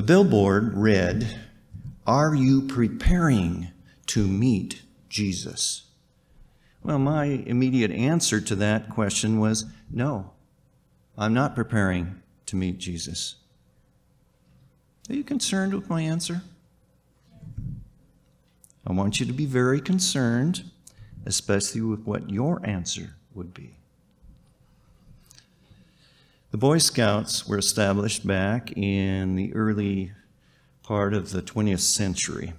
The billboard read, "Are you preparing to meet Jesus?" Well, my immediate answer to that question was, no, I'm not preparing to meet Jesus. Are you concerned with my answer? I want you to be very concerned, especially with what your answer would be. The Boy Scouts were established back in the early part of the 20th century.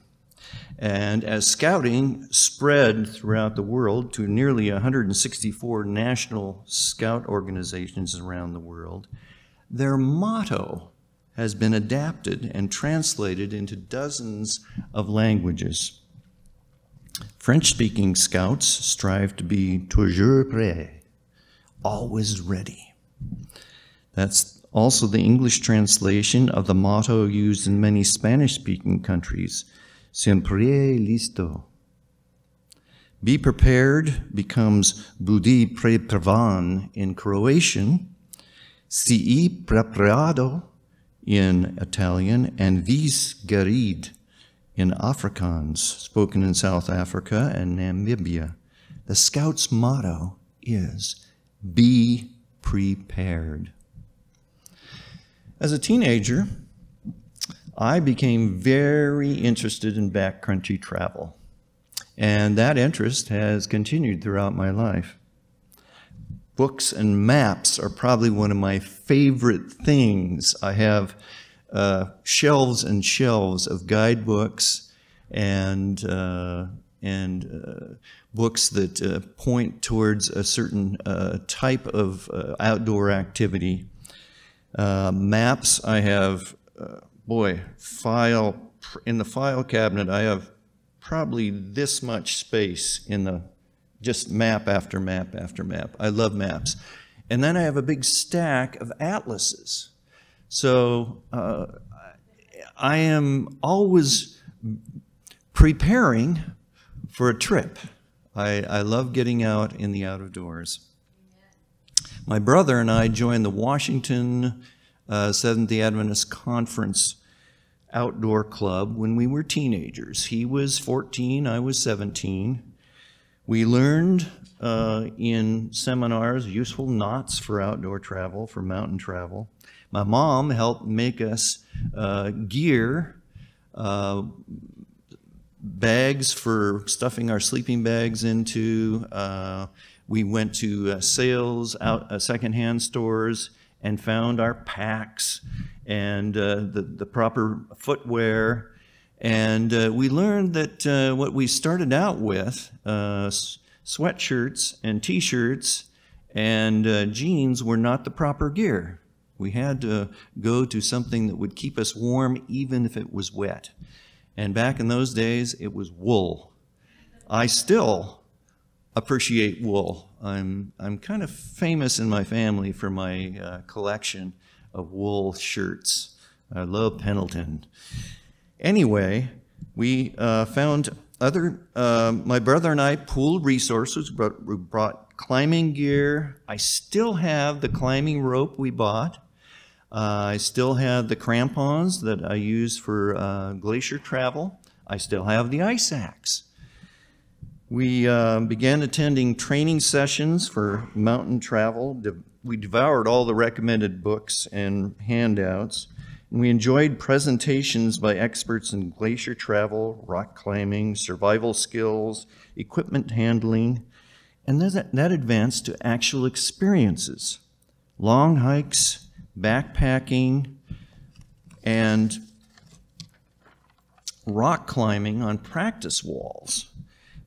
And as scouting spread throughout the world to nearly 164 national scout organizations around the world, their motto has been adapted and translated into dozens of languages. French-speaking scouts strive to be toujours prêt, always ready. That's also the English translation of the motto used in many Spanish-speaking countries, siempre listo. Be prepared becomes budi preparan in Croatian, sii preparado in Italian, and vis gereed in Afrikaans, spoken in South Africa and Namibia. The Scouts' motto is, be prepared. As a teenager, I became very interested in backcountry travel, and that interest has continued throughout my life. Books and maps are probably one of my favorite things. I have shelves and shelves of guidebooks and books that point towards a certain type of outdoor activity. Maps, I have, in the file cabinet, I have probably this much space in the just map after map after map. I love maps. And then I have a big stack of atlases. So I am always preparing for a trip. I love getting out in the out of doors. My brother and I joined the Washington Seventh-day Adventist Conference Outdoor Club when we were teenagers. He was 14, I was 17. We learned in seminars useful knots for outdoor travel, for mountain travel. My mom helped make us gear, bags for stuffing our sleeping bags into. We went to sales, secondhand stores, and found our packs and the proper footwear. And we learned that what we started out with, sweatshirts and t-shirts and jeans, were not the proper gear. We had to go to something that would keep us warm even if it was wet. And back in those days, it was wool. I still appreciate wool. I'm kind of famous in my family for my collection of wool shirts. I love Pendleton. Anyway, we found my brother and I pooled resources, we brought climbing gear. I still have the climbing rope we bought. I still have the crampons that I use for glacier travel. I still have the ice axe. We began attending training sessions for mountain travel. We devoured all the recommended books and handouts. And we enjoyed presentations by experts in glacier travel, rock climbing, survival skills, equipment handling, and that advanced to actual experiences, long hikes, backpacking, and rock climbing on practice walls.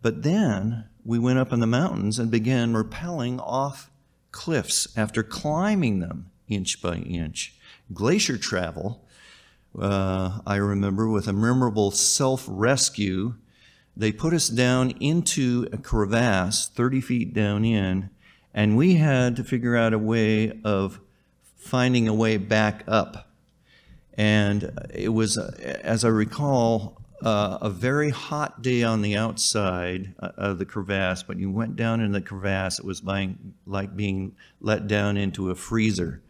But then we went up in the mountains and began rappelling off cliffs after climbing them inch by inch. Glacier travel, I remember, with a memorable self-rescue. They put us down into a crevasse 30 feet down in, and we had to figure out a way of finding a way back up. And it was, as I recall, a very hot day on the outside of the crevasse. But you went down in the crevasse, it was like being let down into a freezer.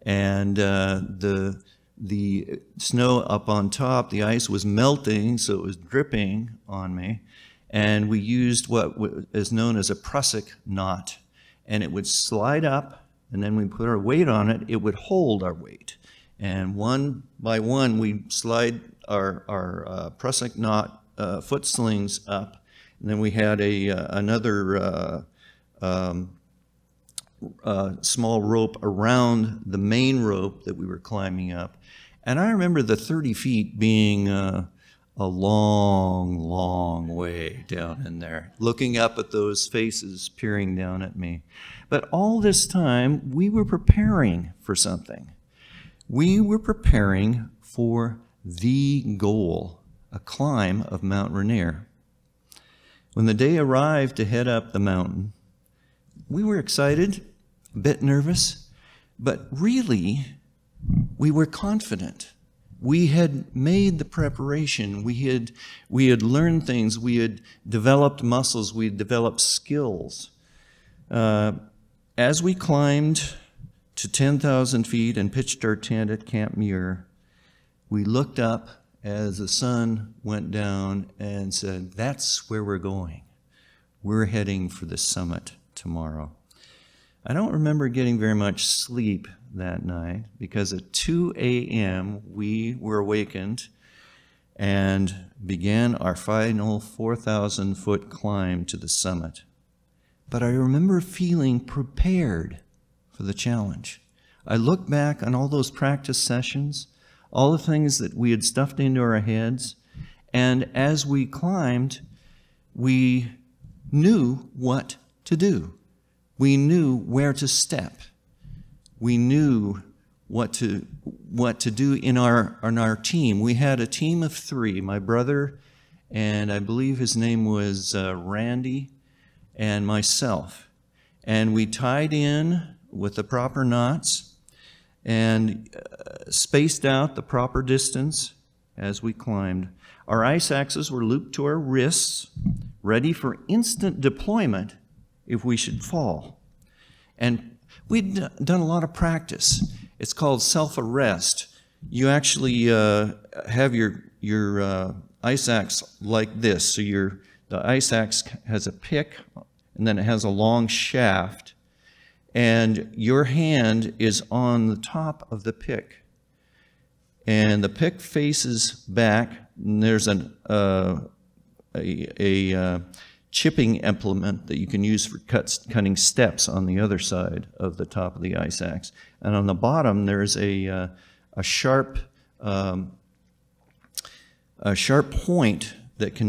And the the snow up on top, the ice was melting, so it was dripping on me. And we used what is known as a prusik knot. And it would slide up, and then we put our weight on it, it would hold our weight. And one by one, we slide our prusik knot foot slings up. And then we had another small rope around the main rope that we were climbing up. And I remember the 30 feet being a long, long way down in there, looking up at those faces peering down at me. But all this time, we were preparing for something. We were preparing for the goal, a climb of Mount Rainier. When the day arrived to head up the mountain, we were excited, a bit nervous, but really, we were confident. We had made the preparation. We had learned things. We had developed muscles. We had developed skills. As we climbed to 10,000 feet and pitched our tent at Camp Muir, we looked up as the sun went down and said, "That's where we're going. We're heading for the summit tomorrow." I don't remember getting very much sleep that night because at 2 a.m. we were awakened and began our final 4,000-foot climb to the summit. But I remember feeling prepared for the challenge. I look back on all those practice sessions, all the things that we had stuffed into our heads, and as we climbed, we knew what to do. We knew where to step. We knew what to do in our team. We had a team of 3, my brother, and I believe his name was Randy, and myself. And we tied in with the proper knots and spaced out the proper distance as we climbed. Our ice axes were looped to our wrists, ready for instant deployment if we should fall. And we'd done a lot of practice. It's called self-arrest. You actually have your ice axe like this. So the ice axe has a pick, and then it has a long shaft, and your hand is on the top of the pick. And the pick faces back, and there's a chipping implement that you can use for cutting steps on the other side of the top of the ice axe. And on the bottom, there's a sharp point that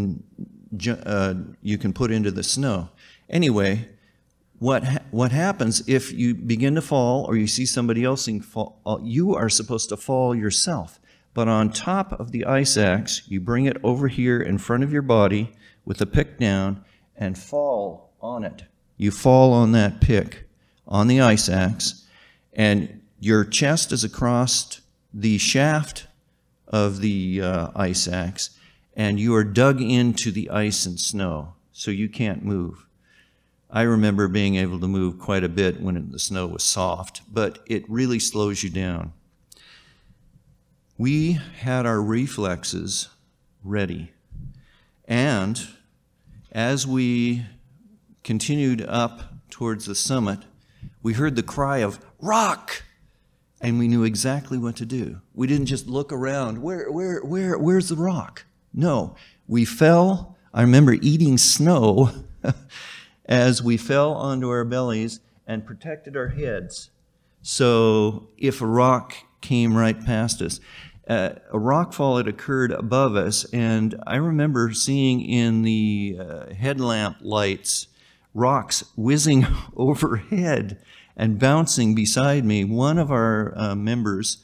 you can put into the snow. Anyway, what happens if you begin to fall or you see somebody else fall? You are supposed to fall yourself. But on top of the ice axe, you bring it over here in front of your body with the pick down and fall on it. You fall on that pick on the ice axe, and your chest is across the shaft of the ice axe, and you are dug into the ice and snow, so you can't move. I remember being able to move quite a bit when the snow was soft, but it really slows you down. We had our reflexes ready, and as we continued up towards the summit, we heard the cry of "Rock!" and we knew exactly what to do. We didn't just look around, where's the rock? No, we fell. I remember eating snow as we fell onto our bellies and protected our heads. So if a rock came right past us, a rock fall had occurred above us, and I remember seeing in the headlamp lights rocks whizzing overhead and bouncing beside me. One of our members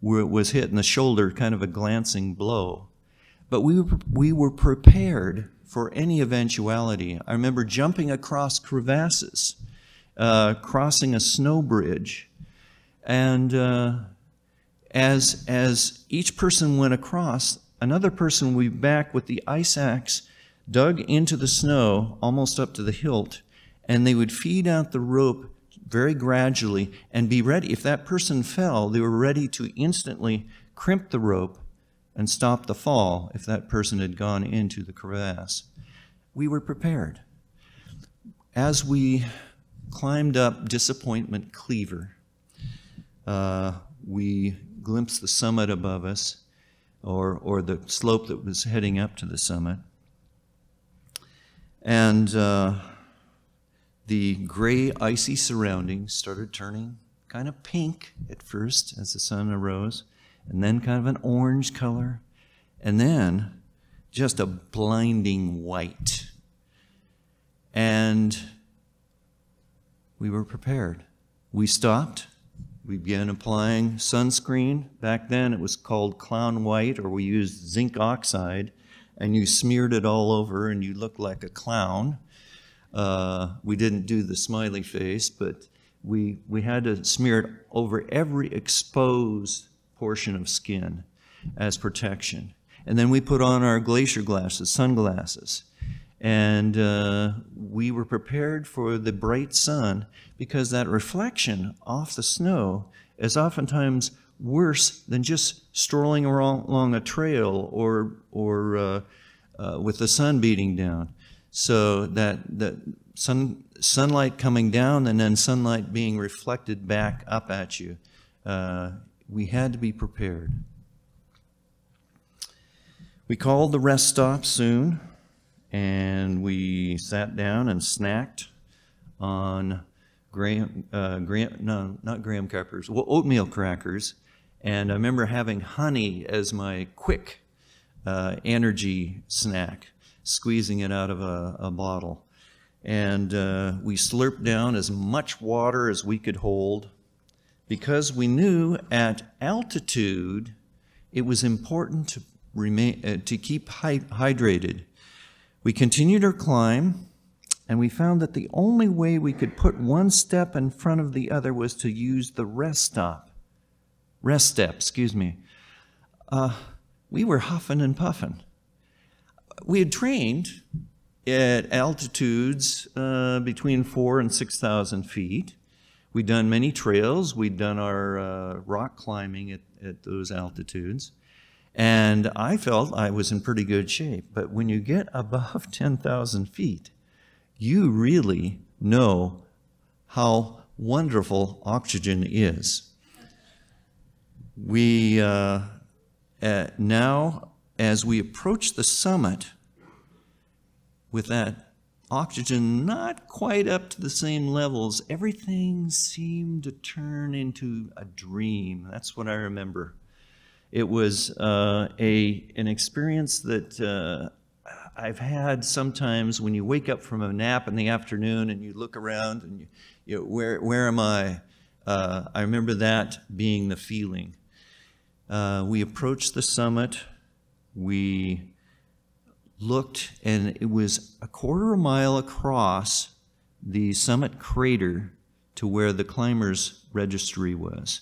was hit in the shoulder, kind of a glancing blow. But we were prepared for any eventuality. I remember jumping across crevasses, crossing a snow bridge, and as each person went across, another person would be back with the ice axe dug into the snow almost up to the hilt, and they would feed out the rope very gradually and be ready. If that person fell, they were ready to instantly crimp the rope and stop the fall if that person had gone into the crevasse. We were prepared. As we climbed up Disappointment Cleaver, we glimpsed the summit above us, or the slope that was heading up to the summit. And the gray, icy surroundings started turning kind of pink at first as the sun arose, and then kind of an orange color, and then just a blinding white. And we were prepared. We stopped. We began applying sunscreen. Back then it was called clown white, or we used zinc oxide, and you smeared it all over and you looked like a clown. We didn't do the smiley face, but we had to smear it over every exposed portion of skin as protection. And then we put on our glacier glasses, sunglasses. And we were prepared for the bright sun, because that reflection off the snow is oftentimes worse than just strolling along a trail or with the sun beating down. So that sunlight coming down and then sunlight being reflected back up at you, we had to be prepared. We called the rest stop soon, and we sat down and snacked on graham crackers, well, oatmeal crackers. And I remember having honey as my quick energy snack, squeezing it out of a bottle. And we slurped down as much water as we could hold, because we knew at altitude it was important to keep hydrated. We continued our climb, and we found that the only way we could put one step in front of the other was to use the rest step. We were huffing and puffing. We had trained at altitudes between 4,000 and 6,000 feet. We'd done many trails. We'd done our rock climbing at those altitudes. And I felt I was in pretty good shape. But when you get above 10,000 feet, you really know how wonderful oxygen is. We now, as we approach the summit, with that oxygen not quite up to the same levels, everything seemed to turn into a dream. That's what I remember. It was an experience that I've had sometimes when you wake up from a nap in the afternoon and you look around and you where am I? I remember that being the feeling. We approached the summit. We looked, and it was a quarter of a mile across the summit crater to where the climbers' registry was.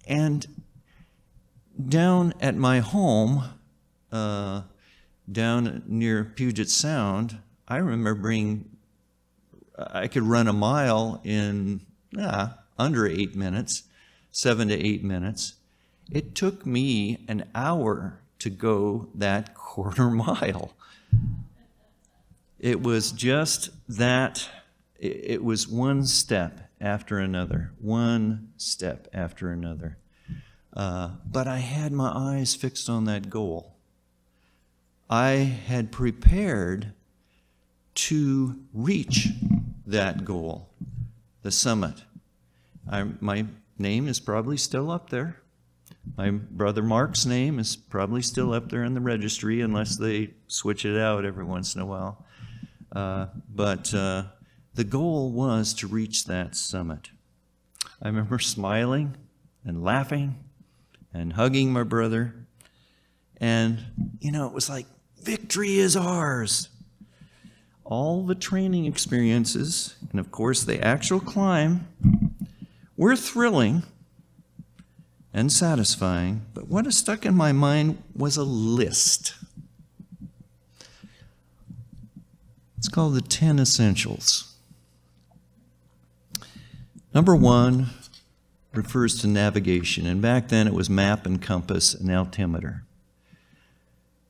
And down at my home, down near Puget Sound, I remember I could run a mile in under 8 minutes, 7 to 8 minutes. It took me an hour to go that quarter mile. It was just that, it was one step after another, one step after another. But I had my eyes fixed on that goal. I had prepared to reach that goal, the summit. My name is probably still up there. My brother Mark's name is probably still up there in the registry, unless they switch it out every once in a while. But the goal was to reach that summit. I remember smiling and laughing and hugging my brother. And, it was like, victory is ours. All the training experiences, and of course the actual climb, were thrilling and satisfying, but what has stuck in my mind was a list. It's called the 10 Essentials. Number 1, refers to navigation, and back then it was map and compass and altimeter.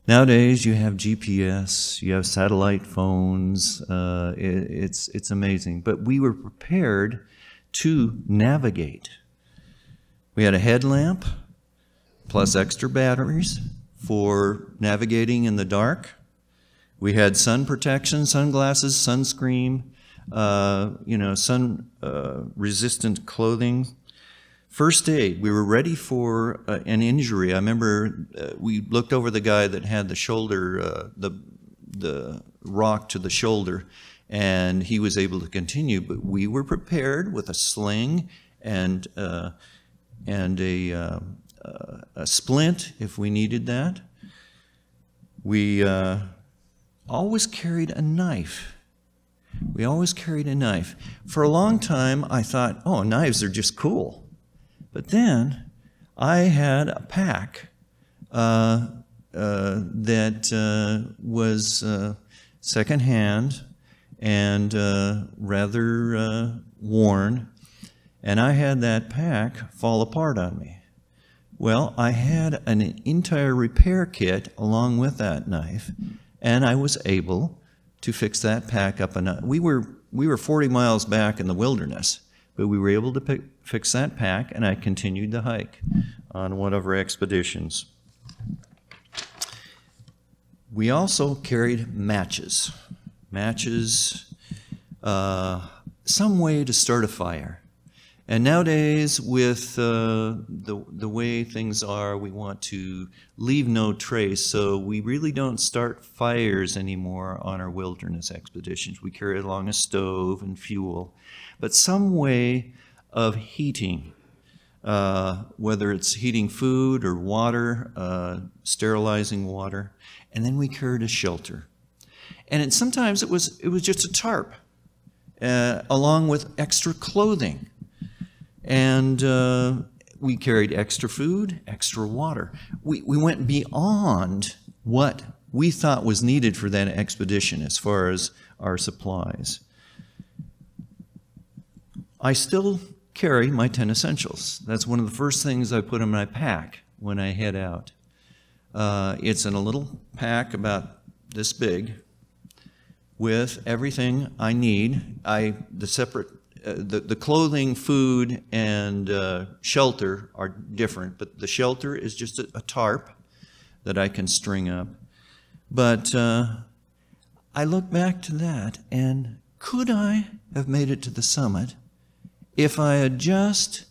Nowadays you have GPS, you have satellite phones, it's amazing. But we were prepared to navigate. We had a headlamp plus extra batteries for navigating in the dark. We had sun protection, sunglasses, sunscreen, sun resistant clothing. First aid, we were ready for an injury. I remember we looked over the guy that had the shoulder, the rock to the shoulder, and he was able to continue. But we were prepared with a sling and a splint if we needed that. We always carried a knife. We always carried a knife. For a long time, I thought, oh, knives are just cool. But then I had a pack that was secondhand and rather worn, and I had that pack fall apart on me. Well, I had an entire repair kit along with that knife, and I was able to fix that pack up. We were 40 miles back in the wilderness, but we were able to fix that pack, and I continued the hike on one of our expeditions. We also carried matches. Matches, some way to start a fire. And nowadays, with the way things are, we want to leave no trace, so we really don't start fires anymore on our wilderness expeditions. We carry along a stove and fuel, but some way of heating, whether it's heating food or water, sterilizing water, and then we carried a shelter. And sometimes it was just a tarp, along with extra clothing. And we carried extra food, extra water. We went beyond what we thought was needed for that expedition as far as our supplies. I still carry my 10 essentials. That's one of the first things I put in my pack when I head out. It's in a little pack about this big with everything I need. The clothing, food, and shelter are different, but the shelter is just a tarp that I can string up. But I look back to that, and could I have made it to the summit if I had just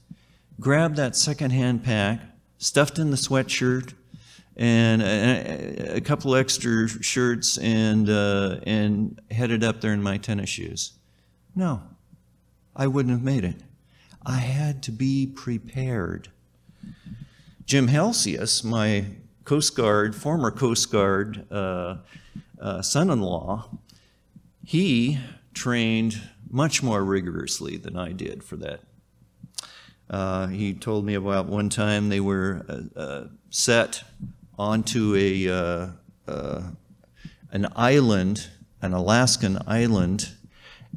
grabbed that secondhand pack, stuffed in the sweatshirt, and a couple extra shirts, and headed up there in my tennis shoes? No. I wouldn't have made it. I had to be prepared. Jim Helsius, my former Coast Guard son-in-law, he trained much more rigorously than I did for that. He told me about one time they were set onto an island, an Alaskan island,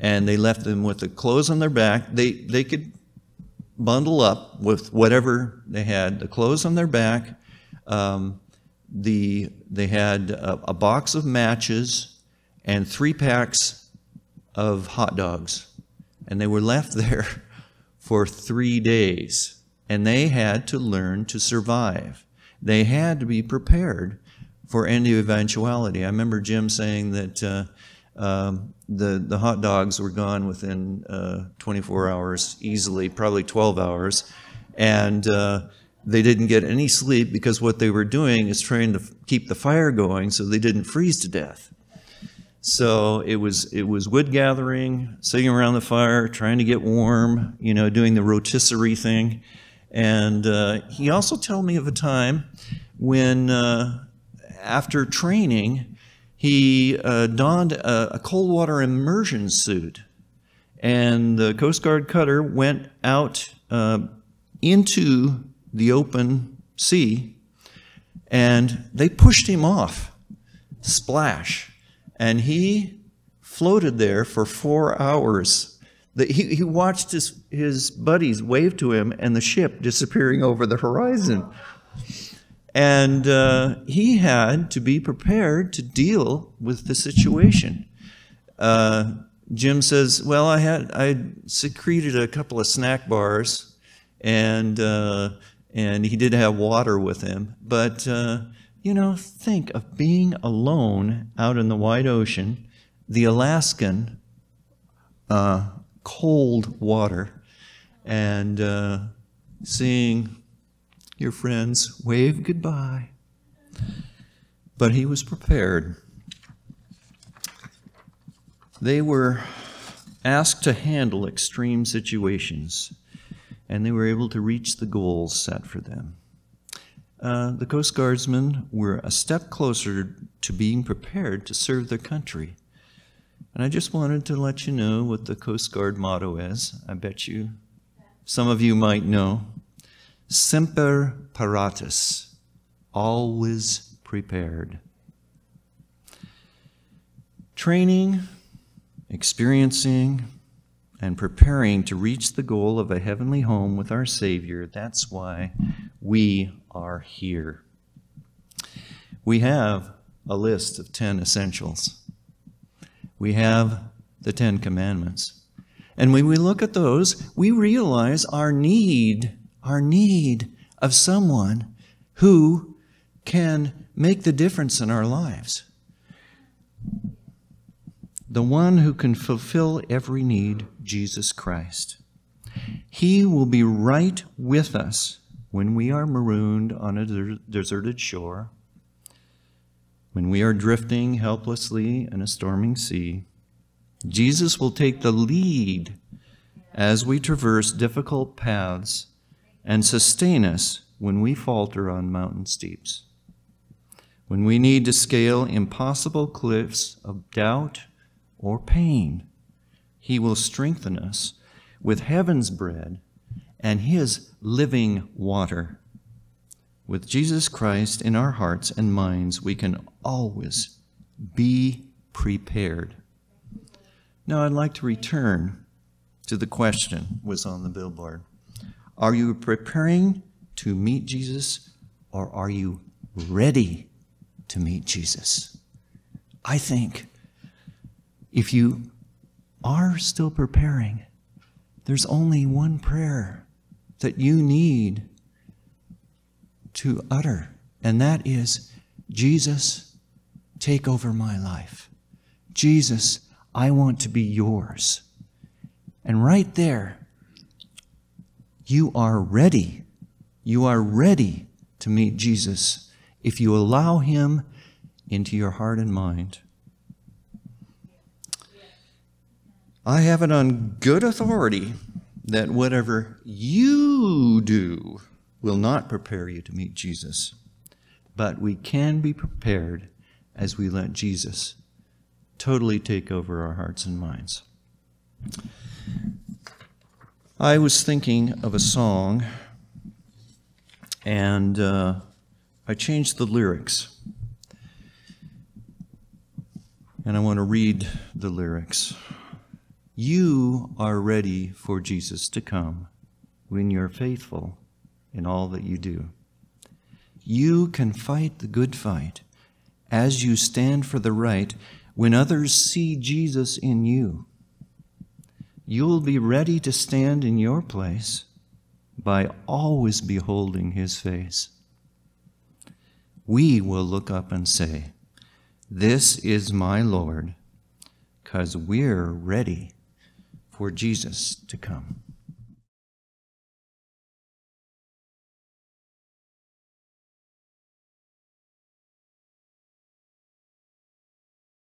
and they left them with the clothes on their back. They could bundle up with whatever they had, the clothes on their back. They had a box of matches and 3 packs of hot dogs. And they were left there for 3 days. And they had to learn to survive. They had to be prepared for any eventuality. I remember Jim saying that the hot dogs were gone within 24 hours easily, probably 12 hours, and they didn't get any sleep because what they were doing is trying to keep the fire going so they didn't freeze to death. So it was wood gathering, sitting around the fire, trying to get warm, doing the rotisserie thing. And he also told me of a time when after training, he donned a cold water immersion suit, and the Coast Guard cutter went out into the open sea, and they pushed him off, splash, and he floated there for 4 hours He watched his buddies wave to him and the ship disappearing over the horizon. And he had to be prepared to deal with the situation. Jim says, well, I secreted a couple of snack bars, and he did have water with him. But, think of being alone out in the wide ocean, the Alaskan cold water, and seeing your friends wave goodbye. But he was prepared. They were asked to handle extreme situations, and they were able to reach the goals set for them. The Coast Guardsmen were a step closer to being prepared to serve their country. And I just wanted to let you know what the Coast Guard motto is. I bet you some of you might know. Semper paratus, always prepared. Training, experiencing, and preparing to reach the goal of a heavenly home with our Savior, that's why we are here. We have a list of 10 essentials. We have the 10 Commandments. And when we look at those, we realize our need of someone who can make the difference in our lives. The one who can fulfill every need, Jesus Christ. He will be right with us when we are marooned on a deserted shore, when we are drifting helplessly in a storming sea. Jesus will take the lead as we traverse difficult paths and sustain us when we falter on mountain steeps. When we need to scale impossible cliffs of doubt or pain, he will strengthen us with heaven's bread and his living water. With Jesus Christ in our hearts and minds, we can always be prepared. Now I'd like to return to the question that was on the billboard. Are you preparing to meet Jesus, or are you ready to meet Jesus? I think if you are still preparing, there's only one prayer that you need to utter, and that is, Jesus, take over my life. Jesus, I want to be yours. And right there, you are ready. You are ready to meet Jesus if you allow him into your heart and mind. I have it on good authority that whatever you do will not prepare you to meet Jesus, but we can be prepared as we let Jesus totally take over our hearts and minds. I was thinking of a song, and I changed the lyrics. And I want to read the lyrics. You are ready for Jesus to come when you're faithful in all that you do. You can fight the good fight as you stand for the right when others see Jesus in you. You'll be ready to stand in your place by always beholding his face. We will look up and say, "This is my Lord," 'cause we're ready for Jesus to come.